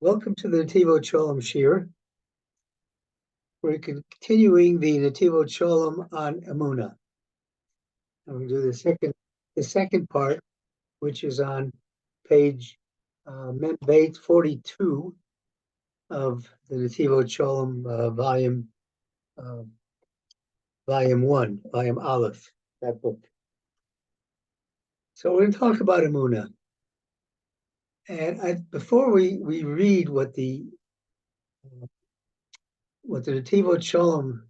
Welcome to the Netivot Shalom Shir. We're continuing the Netivot Shalom on Emunah. And we'll do the second part, which is on page Beit 42 of the Netivot Shalom volume 1, volume Aleph, that book. So we're going to talk about Emunah. And before we read what the Netivot Shalom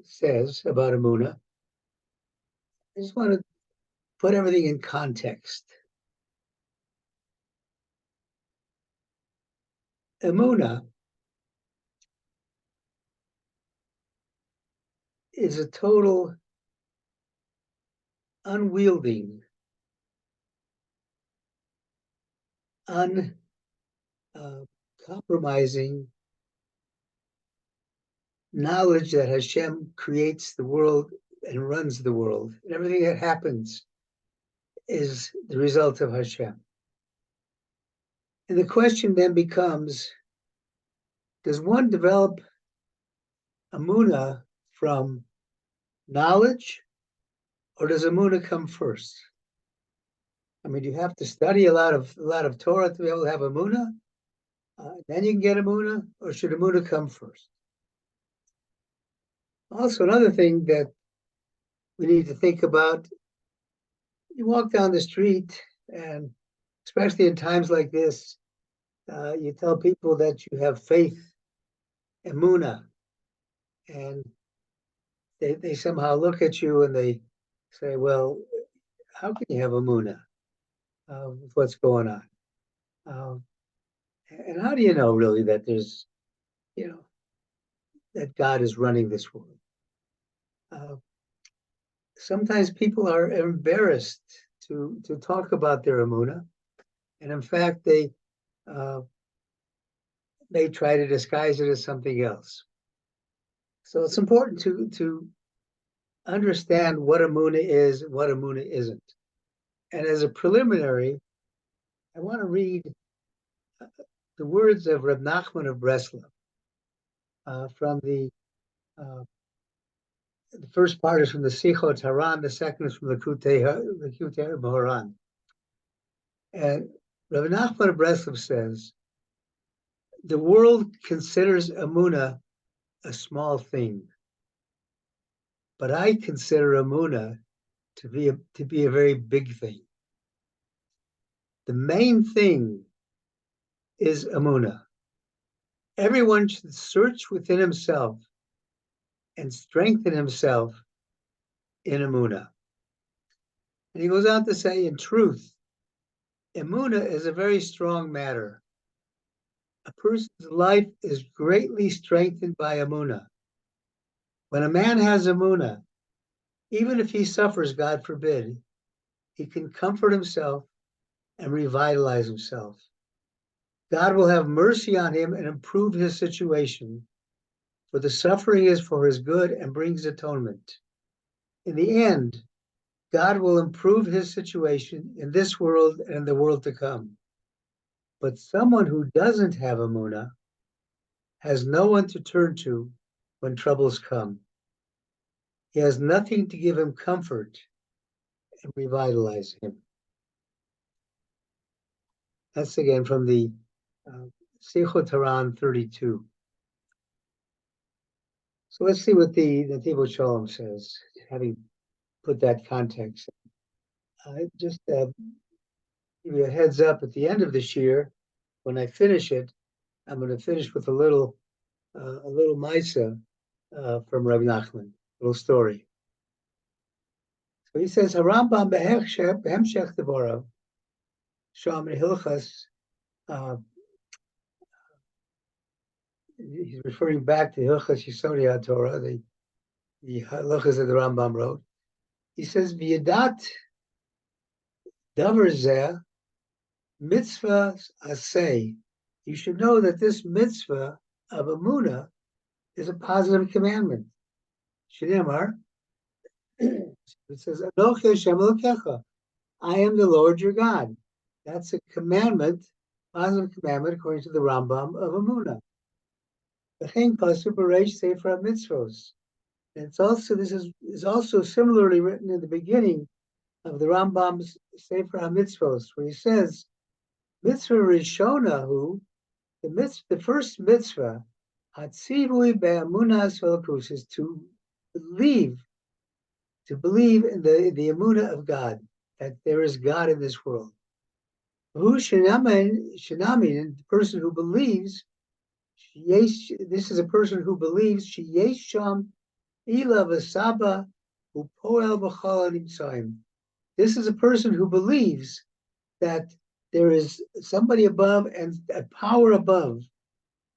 says about Emunah, I just want to put everything in context. Emunah is a total unwielding, uncompromising knowledge that Hashem creates the world and runs the world. And everything that happens is the result of Hashem. And the question then becomes, does one develop Emunah from knowledge, or does Emunah come first? I mean, you have to study a lot of Torah to be able to have Emunah. Then you can get Emunah, or should Emunah come first? Also, another thing that we need to think about, you walk down the street, and especially in times like this, you tell people that you have faith, Emunah, and they somehow look at you and they say, well, how can you have Emunah with what's going on? And how do you know really that there's, that God is running this world? Sometimes people are embarrassed to talk about their Emunah, and in fact, they try to disguise it as something else. So it's important to understand what Emunah is and what Emunah isn't. And as a preliminary, I want to read the words of Reb Nachman of Breslov from the first part is from the Sichot Haran, the second is from the Kutei Moharan. And Rabbi Nachman of Breslov says, the world considers Emunah a small thing, but I consider Emunah to be a very big thing. The main thing is Emunah. Everyone should search within himself and strengthen himself in Emunah. And he goes on to say, in truth, Emunah is a very strong matter. A person's life is greatly strengthened by Emunah. When a man has Emunah, even if he suffers, God forbid, he can comfort himself and revitalize himself. God will have mercy on him and improve his situation, for the suffering is for his good and brings atonement. In the end, God will improve his situation in this world and in the world to come. But someone who doesn't have Emunah has no one to turn to when troubles come. He has nothing to give him comfort and revitalize him. That's again from the Sichot Haran 32. So let's see what the Netivot Shalom says, having put that context. Just give you a heads up at the end of this year, when I finish it, I'm going to finish with a little Maisa from Rabbi Nachman, a little story. So he says, Harambam behemshech devorav, Sham in Hilchas, he's referring back to Hilchas Yisodei Torah, the Hilchas that the Rambam wrote. He says, V'yadat davar zeh mitzvah aseh. You should know that this mitzvah of Emunah is a positive commandment. Shneimar, it says, Anochi Hashem Elokecha, I am the Lord your God. That's a commandment positive commandment according to the Rambam of Emunah. V'chein pasuk b'reish sefer mitzvos. It's also is also similarly written in the beginning of the Rambam's Sefer HaMitzvos, where he says, "Mitzvah Rishona hu," the first mitzvah, Hatzivui be'amunas v'elakus, is to believe in the Emunah of God, that there is God in this world. Who shenami, the person who believes. This is a person who believes sheyesham ila v'saba upoel b'chol nimtzayim. This is a person who believes that there is somebody above and a power above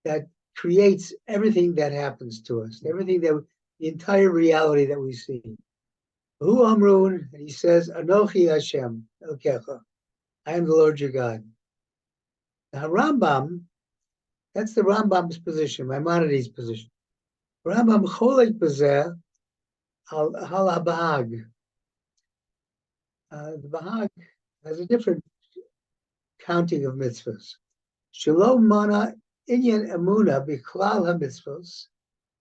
that creates everything that happens to us, the entire reality that we see. Hu Amrun, and he says, Anochi Hashem, Elkecha, I am the Lord your God. Now Rambam, that's the Rambam's position, Maimonides' position. Rambam Cholek Bazeh Hal HaBahag. The Bahag has a different counting of mitzvahs. Shalom mana inyan Emunah bichlal ha-mitzvahs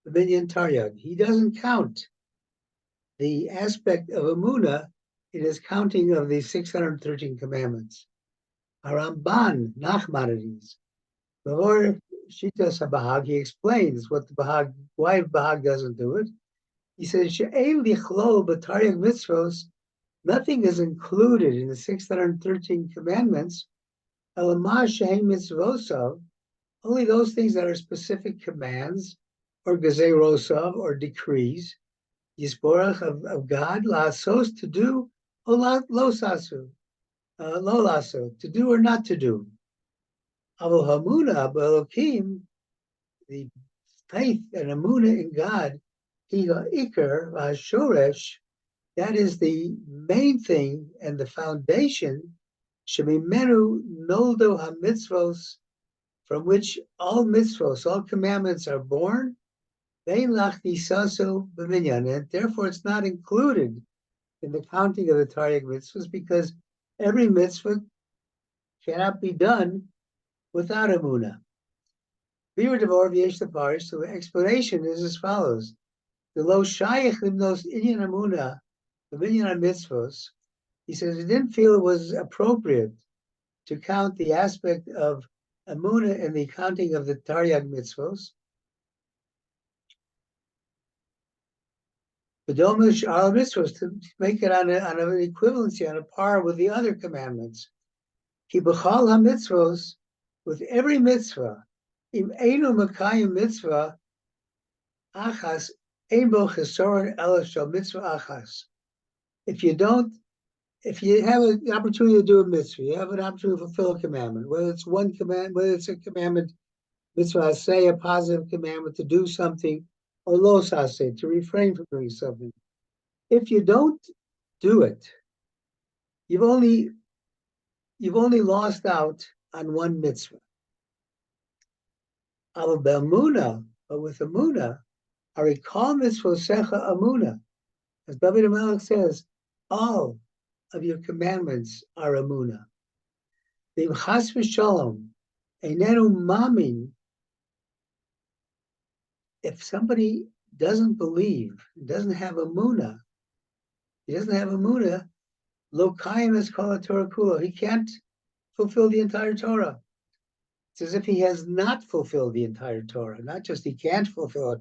b'minyan taryag. He doesn't count the aspect of Emunah in his counting of the 613 commandments. Haramban Nachmanides, before Shitas HaBahag, he explains what the Bahag, why Bahag doesn't do it. He says, She'ein lichlol b'taryag mitzvahs, nothing is included in the 613 commandments, elamah she'ein mitzvosav, only those things that are specific commands, or gezeirosav, or decrees, yisborach of God, la'asos, to do, or losasu, lo laso, to do or not to do. Avol hamuna b'elokim, the faith and emunah in God, hi ha'ikar v'hashoresh, that is the main thing and the foundation, shemimenu noldo ha-mitzvos, from which all mitzvos, all commandments are born, and therefore it's not included in the counting of the Taryag mitzvahs, because every mitzvah cannot be done without Emunah. So the explanation is as follows. The lo shayich limnos inyan Emunah, the minyan mitzvos, he says he didn't feel it was appropriate to count the aspect of Emunah in the counting of the Taryag mitzvos. B'domish al mitzvos, to make it on an equivalency, on a par with the other commandments. Ki b'chal ha-mitzvos, with every mitzvah, im einu makayim mitzvah achas, ein bo chesoron ela shel mitzvah achas. If you have an opportunity to do a mitzvah, you have an opportunity to fulfill a commandment, whether it's one command, whether it's a commandment, mitzvah, say a positive commandment to do something, or lo sase, to refrain from doing something. If you don't do it, you've only lost out on one mitzvah. Al be'emunah, but with emunah, arikal mitzvosecha emunah. As Davidovich says, all of your commandments are emunah. V'im chas v'shalom, einenu mamin. If somebody doesn't believe, doesn't have emunah, lo kayim es kol Torah kulo. He can't fulfill the entire Torah. It's as if he has not fulfilled the entire Torah. Not just he can't fulfill it,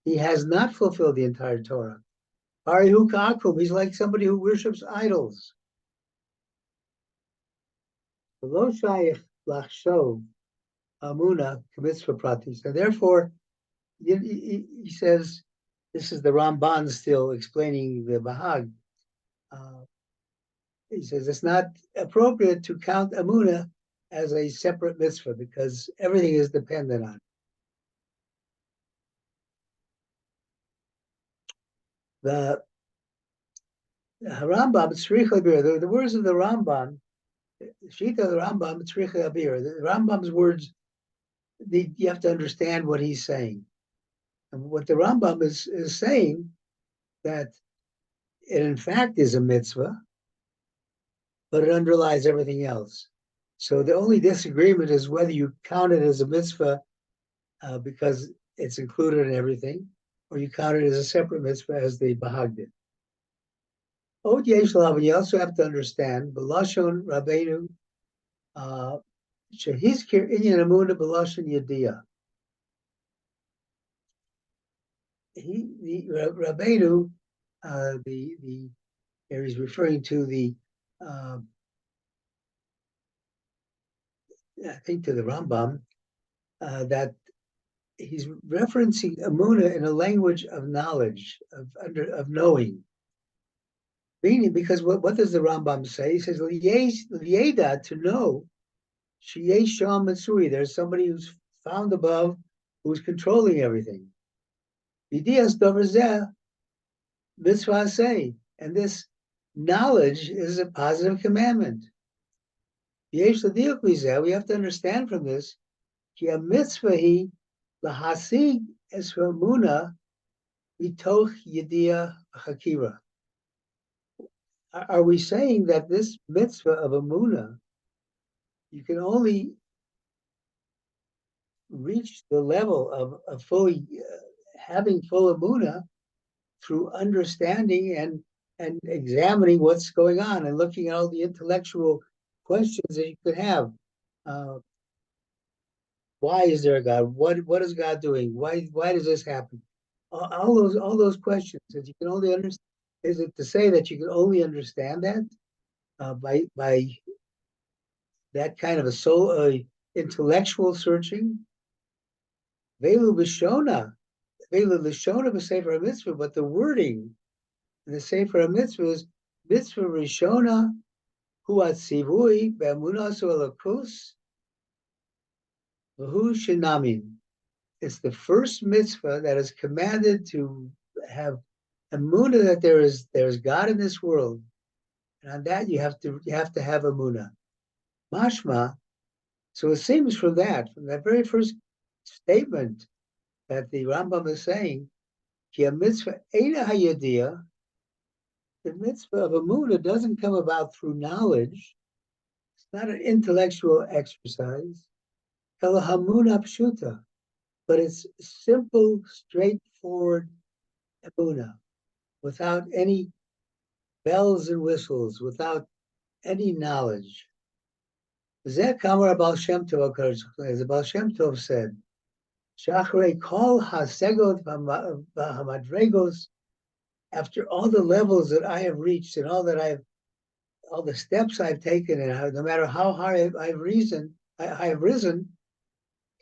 he has not fulfilled the entire Torah. Arihu ka'akum, he's like somebody who worships idols. Lo shayich lachshov amuna k'mitzvah pratis. And therefore, he says, this is the Ramban still explaining the Bahag. He says it's not appropriate to count Emunah as a separate mitzvah because everything is dependent on it. The Rambam, the words of the Rambam, Shita the Rambam, the Rambam's words, you have to understand what he's saying. And what the Rambam is saying, that it in fact is a mitzvah, but it underlies everything else. So the only disagreement is whether you count it as a mitzvah because it's included in everything, or you count it as a separate mitzvah as the Bahag did. You also have to understand, B'lashon Rabbeinu, Shehizkir Inyan Emunah B'lashon Yediyah. Rabbeinu, here he's referring to I think to the Rambam, that he's referencing Emunah in a language of knowledge, of knowing. Meaning, because what does the Rambam say? He says, Lieda, to know, Sheyesh Sham Matsuri, there's somebody who's found above, who's controlling everything. Vidias Doverzeh, Mitzvah say, and this knowledge is a positive commandment. We have to understand from this, Ki a mitzvah hi lahasig es Emunah mitoch yediyah chakira. Are we saying that this mitzvah of Emunah, you can only reach the level of fully having full Emunah through understanding and examining what's going on and looking at all the intellectual questions that you could have. Why is there a God? What is God doing? Why does this happen? All those questions that you can only understand. Is it to say that you can only understand that by that kind of a intellectual searching? Velu b'shona b'sefer mitzvah, but the wording in the sefer mitzvah is mitzvah rishona hu atzivui be'emunah elokus v'hu shenamin. It's the first mitzvah that is commanded to have emunah that there is God in this world, and on that you have to have emunah. Mashma. So it seems from that very first statement that the Rambam is saying, ki a mitzvah eina hayediyah, the mitzvah of emunah doesn't come about through knowledge. It's not an intellectual exercise. Ela hamunah pshuta, but it's simple, straightforward emunah, without any bells and whistles, without any knowledge. Zeh kamar Baal Shem Tov, as the Baal Shem Tov said, Shachrei kol hasegot v'hamadregos, after all the levels that I have reached and all the steps I've taken, and no matter how high I've risen,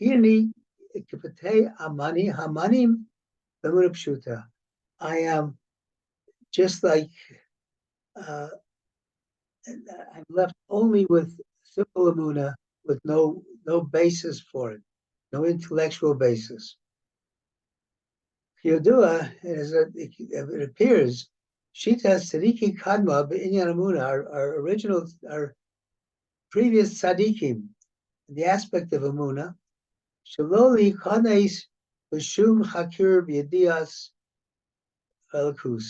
Hirni kipatei amani hamanim b'emunah pshuta. I am just like I'm left only with simple emunah, with no basis for it, no intellectual basis. Yodua, it appears, Shita Tzadiki Kadma B'inyan Emunah, our previous tzadikim, the aspect of Emunah, Shaloli Kanes B'shum Hakir B'yedias Elikus,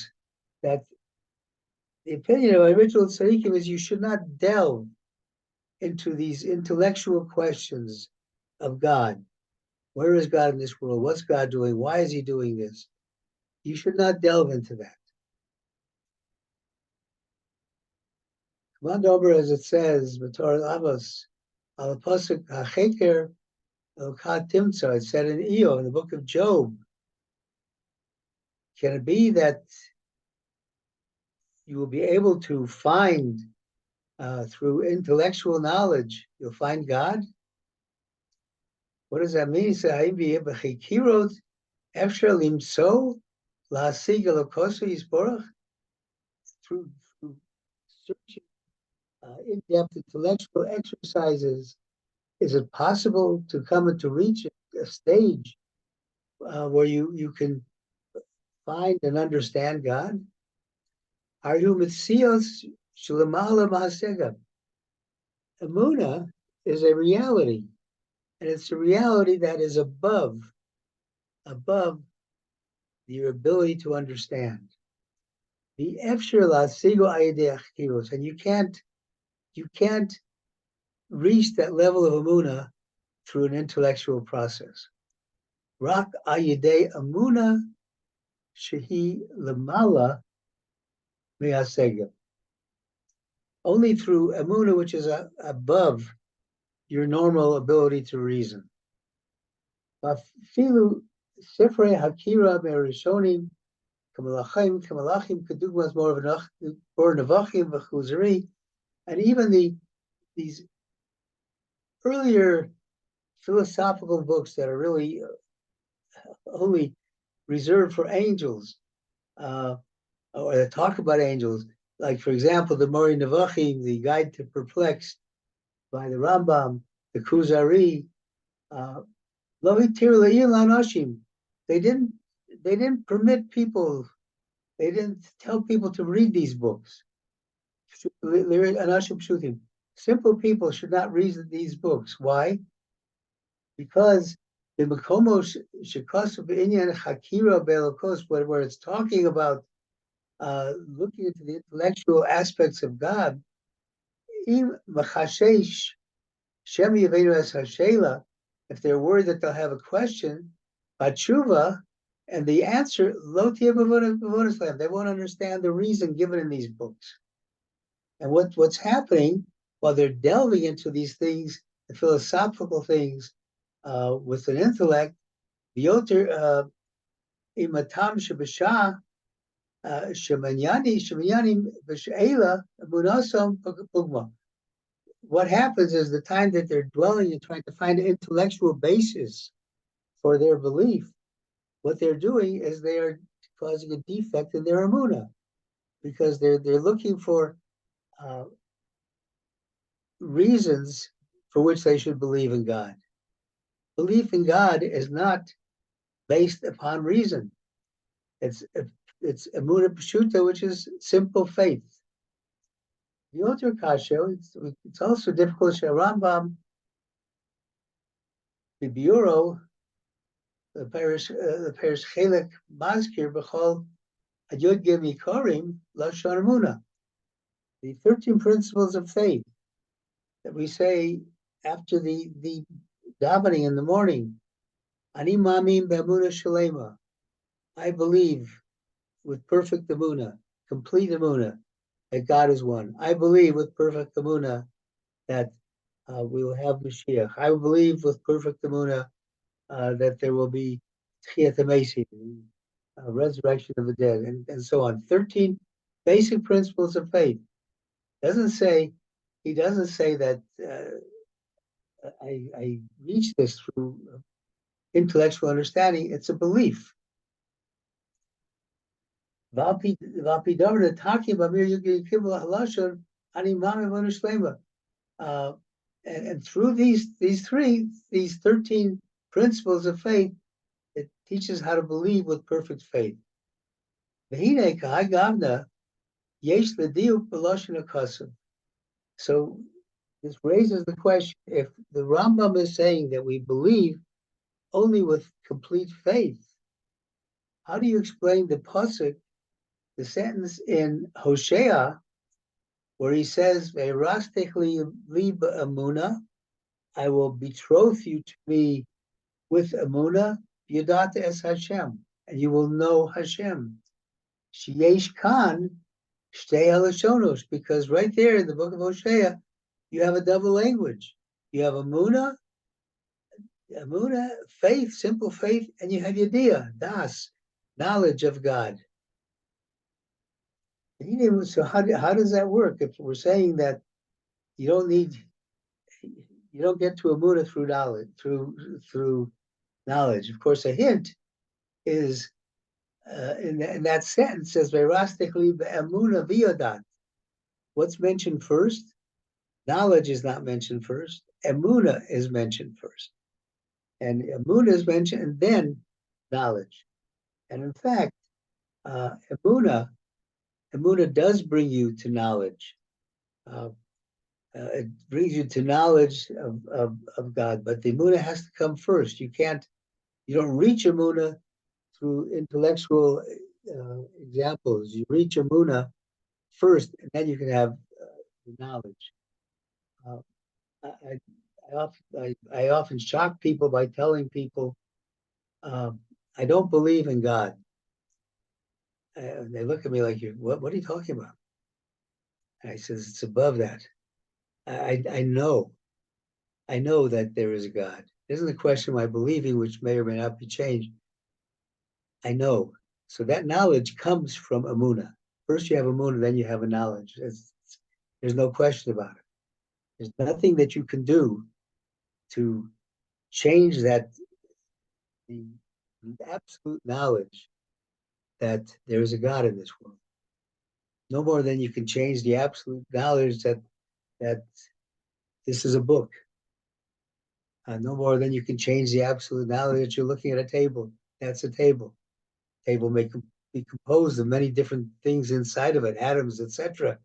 that the opinion of original tzadikim is you should not delve into these intellectual questions of God. Where is God in this world? What's God doing? Why is he doing this? You should not delve into that. Command over, as it says, Torah Avos, al pasuk hacheker elkat timtza. It said in Eo, in the book of Job. Can it be that you will be able to find through intellectual knowledge, you'll find God? What does that mean? He said, through searching in-depth intellectual exercises, is it possible to come and to reach a stage where you can find and understand God? Are you mitzios shlemala ma'asega? Emunah is a reality, and it's a reality that is above your ability to understand. The efshir la'asigo ayidei achkiros, and you can't reach that level of Emunah through an intellectual process. Rak ayidei Emunah shehi lemala me'asegel. Only through Emunah, which is above your normal ability to reason. Filu sifrei hakira me'rishonim kamalachim kedugmas more nevachim v'chuzari, and even these earlier philosophical books that are really only reserved for angels, or that talk about angels, like, for example, the Mori Nevachim, the Guide to Perplexed by the Rambam, the Kuzari, they didn't permit people, they didn't tell people to read these books. Simple people should not read these books. Why? Because the Makomos Shikosu Inyan Hakira Belokos, where it's talking about looking into the intellectual aspects of God, if they're worried that they'll have a question, Batshuva, and the answer, they won't understand the reason given in these books. And what's happening while they're delving into these things, the philosophical things, with an intellect, Yoter imatam shabashah shemanyani v'she'ela munasam pugma. What happens is the time that they're dwelling and trying to find an intellectual basis for their belief, what they're doing is they are causing a defect in their emunah, because they're looking for reasons for which they should believe in God. Belief in God is not based upon reason. It's emunah pshuta, which is simple faith. The Oter Kasha, it's also difficult. Rambam, the bureau, the parish Chelek Mazkir b'chol Yud Gim Yikorim Lashon Emunah. The 13 principles of faith that we say after the davening in the morning. Ani Mamim Be'emunah Shalema. I believe with perfect emunah, complete emunah, that God is one. I believe with perfect emunah that we will have Mashiach. I believe with perfect emunah that there will be Tchiyat HaMesim, resurrection of the dead, and so on. 13 basic principles of faith. He doesn't say that I reach this through intellectual understanding. It's a belief. And through these 13 principles of faith, it teaches how to believe with perfect faith. So this raises the question: if the Rambam is saying that we believe only with complete faith, how do you explain the pasuk, the sentence in Hosea, where he says, Emunah, I will betroth you to me with Emunah, Yadat es Hashem, and you will know Hashem. Sheyesh kan shtei halashonos, because right there in the book of Hosea, you have a double language. You have Emunah, faith, simple faith, and you have Yediyah, das, knowledge of God. So how does that work? If we're saying that you don't get to Emunah through knowledge, through knowledge. Of course, a hint is in that sentence says Ve'rastekli be'emunah v'yodat. What's mentioned first? Knowledge is not mentioned first. Emunah is mentioned first, and Emunah is mentioned and then knowledge. And in fact, Emunah does bring you to knowledge. It brings you to knowledge of God, but the Emunah has to come first. You don't reach Emunah through intellectual examples. You reach Emunah first, and then you can have the knowledge. I often shock people by telling people, I don't believe in God. They look at me like, what are you talking about? And I says, it's above that. I know that there is a God. It isn't a question of my believing, which may or may not be changed. I know. So that knowledge comes from Emunah. First you have Emunah, then you have a knowledge. There's no question about it. There's nothing that you can do to change that, the absolute knowledge that there is a God in this world. No more than you can change the absolute knowledge that this is a book. No more than you can change the absolute knowledge that you're looking at a table. That's a table. Table may be composed of many different things inside of it, atoms, etc.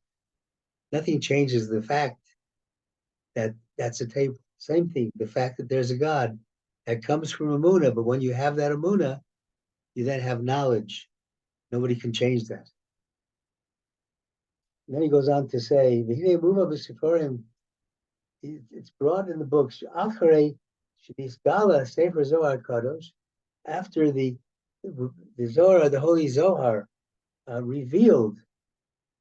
Nothing changes the fact that that's a table. Same thing, the fact that there's a God that comes from Emunah, but when you have that Emunah, you then have knowledge. Nobody can change that. And then he goes on to say, it's brought in the books, after the Zohar, the Holy Zohar, revealed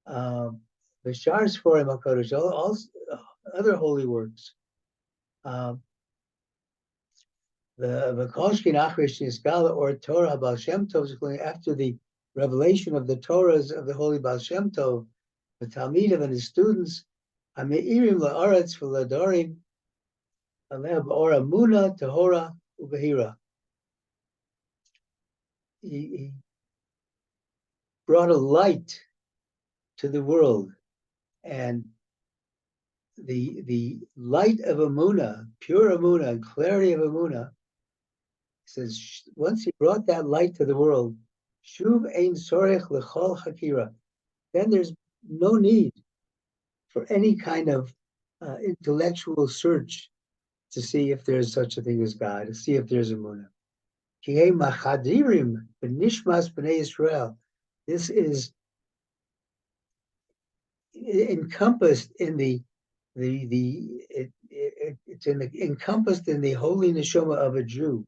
the Shars for him, all other holy works. The Kolshkin Achrish Niskala, or Torah Baal Shem Tov, after the revelation of the Torahs of the Holy Baal Shem Tov, the Talmidim and his students, Ameirim la'aretz v'ladorim, aleh ba'ora muna tahora ubehira. He brought a light to the world, and the light of Emunah, pure Emunah, and clarity of Emunah, says, once he brought that light to the world, Shuv ein sorech lechol hakira, then there's no need for any kind of intellectual search to see if there's such a thing as God, to see if there's Emunah. Kihei machadirim b'nishmas b'nei Yisrael. This is encompassed in encompassed in the holy neshama of a Jew.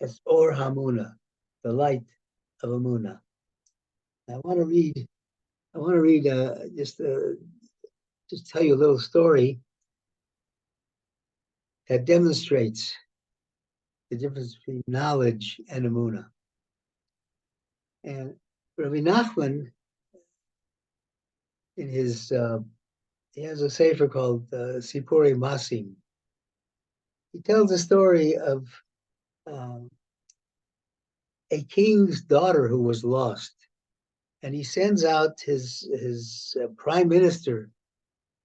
It's Or Hamuna, the light of Emunah. I want to read just tell you a little story that demonstrates the difference between knowledge and Emunah. And Rabbi Nachman, in his he has a sefer called Sipurei Masim. He tells a story of a king's daughter who was lost, and he sends out his prime minister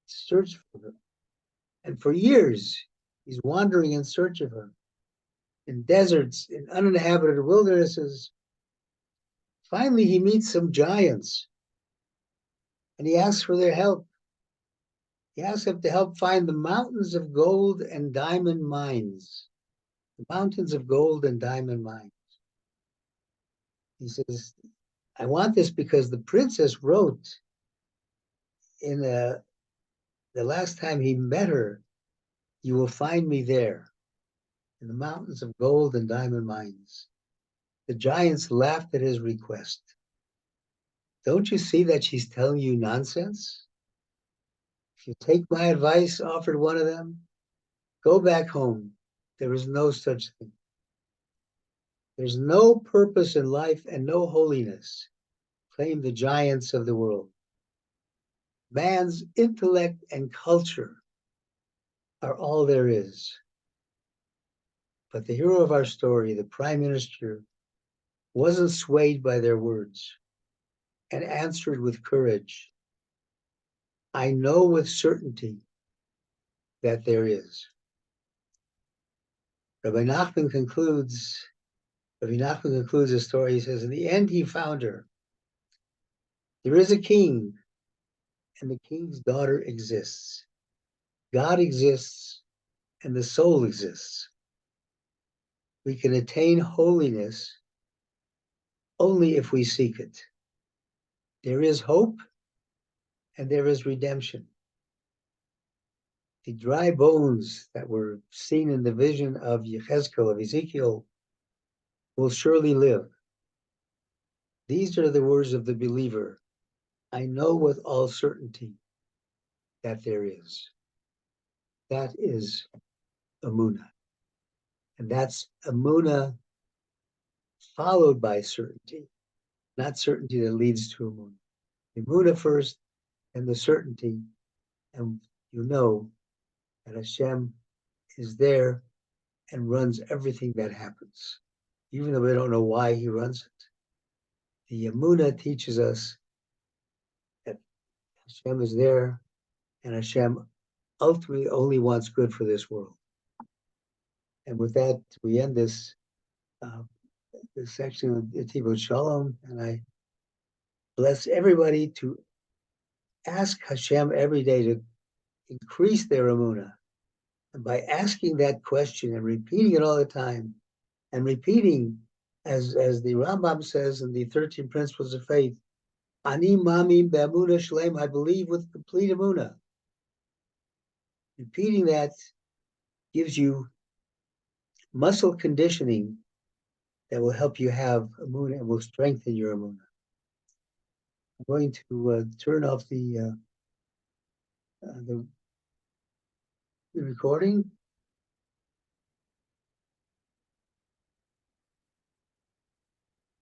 to search for her. And for years, he's wandering in search of her in deserts, in uninhabited wildernesses. Finally, he meets some giants, and he asks for their help. He asks them to help find the mountains of gold and diamond mines. The mountains of gold and diamond mines. He says, I want this because the princess wrote in the last time he met her, you will find me there in the mountains of gold and diamond mines. The giants laughed at his request. Don't you see that she's telling you nonsense? If you take my advice, offered one of them, go back home. There is no such thing. There's no purpose in life and no holiness, claim the giants of the world. Man's intellect and culture are all there is. But the hero of our story, the prime minister, wasn't swayed by their words and answered with courage, I know with certainty that there is. Rabbi Nachman concludes the story. He says, in the end, he found her. There is a king, and the king's daughter exists. God exists, and the soul exists. We can attain holiness only if we seek it. There is hope, and there is redemption. the dry bones that were seen in the vision of Yechezkel, of Ezekiel, will surely live. These are the words of the believer. I know with all certainty that there is. That is Emunah. And that's Emunah followed by certainty, not certainty that leads to Emunah. Emunah first, and the certainty, and you know that Hashem is there and runs everything that happens, even though we don't know why he runs it. The Emunah teaches us that Hashem is there, and Hashem ultimately only wants good for this world. And with that, we end this section of Netivot Shalom, and I bless everybody to ask Hashem every day to increase their Emunah. And by asking that question and repeating it all the time, and repeating, as the Rambam says in the 13 Principles of Faith, Ani Mami Be'emunah Shalem, I believe with complete Emunah. Repeating that gives you muscle conditioning that will help you have Emunah and will strengthen your Emunah. I'm going to turn off the recording.